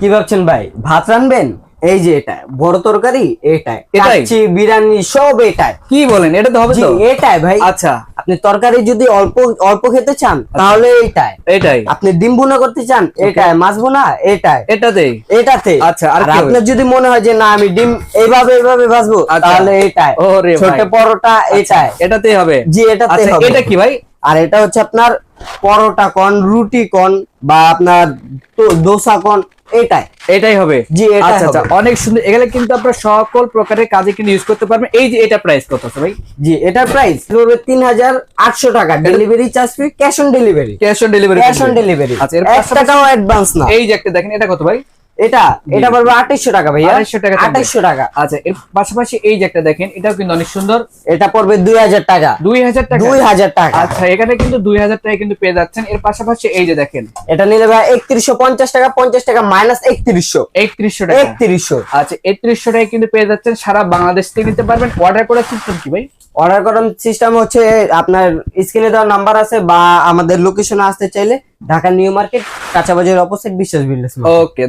কি ভাবছেন ভাই, ভাত রানবেন? এই যে এটা বড় তরকারি, এটাই কাচ্চি বিরিয়ানি সব এটাই। কি বলেন, এটা তো হবে জি তো? এটাই ভাই। আচ্ছা, আপনি তরকারি যদি অল্প অল্প খেতে চান তাহলে এইটাই। এটাই আপনি ডিম ভুনা করতে চান এটাই, মাছ ভুনা এটাই, এটাতেই। এটাতে। আচ্ছা, আর আর কি হবে? আপনার যদি মনে হয় যে না আমি ডিম এইভাবে এইভাবে ভাজবো আচ্ছা। তাহলে এটাই। ওরে ভাই। ছোট পরোটা আচ্ছা, এটাই। এটাতেই হবে। জি এটাতে আচ্ছা, হবে। এটা কি ভাই? আর এটা হচ্ছে আপনার পরোটা কন, রুটি কন, বা আপনার দোসা কন, এটাই। এটাই হবে। জি এটাই আচ্ছা আচ্ছা, হবে। অনেক সুন্দর। এগুলো কিন্তু আপনারা সকল প্রকারের কাজে কিন্তু ইউজ করতে পারবেন। এই যে এটা প্রাইস কত আছে ভাই? জি এটার প্রাইস পড়বে 3800 টাকা। Delivery charge free, cash on delivery. Cash on delivery. Cash on delivery. আচ্ছা, এর 1 টাকাও অ্যাডভান্স না। এই যে একটা দেখেন, এটা কত ভাই? এটা এটা পড়বে 2800 টাকা ভাইয়া। 2800 টাকা থাকবে। 2800 টাকা। আচ্ছা, এর পাশাপাশি এই যে একটা দেখেন, এটাও কিন্তু অনেক সুন্দর। এটা পড়বে 2000 টাকা। 2000 টাকা। 2000 টাকা। আচ্ছা, এখানে কিন্তু 2000 টাকা কিন্তু পেয়ে যাচ্ছেন। এর পাশাপাশি এই যে দেখেন, এটা নিলে ভাই 3150 টাকা, 50 টাকা মাইনাস 3100। 3100 টাকা। 3100। আচ্ছা, 3100 টাকা কিন্তু পেয়ে যাচ্ছেন। সারা বাংলাদেশ থেকে নিতে পারবেন। অর্ডার করার সিস্টেম কি ভাই? অর্ডার করার সিস্টেম হচ্ছে আপনার স্ক্রিনে দেওয়া নাম্বার আছে, বা আমাদের লোকেশনে আসতে চাইলে ঢাকা নিউ মার্কেট, কাঁচা বাজারের অপোজিট বিশ্বাস বিল্ডার্স। ওকে।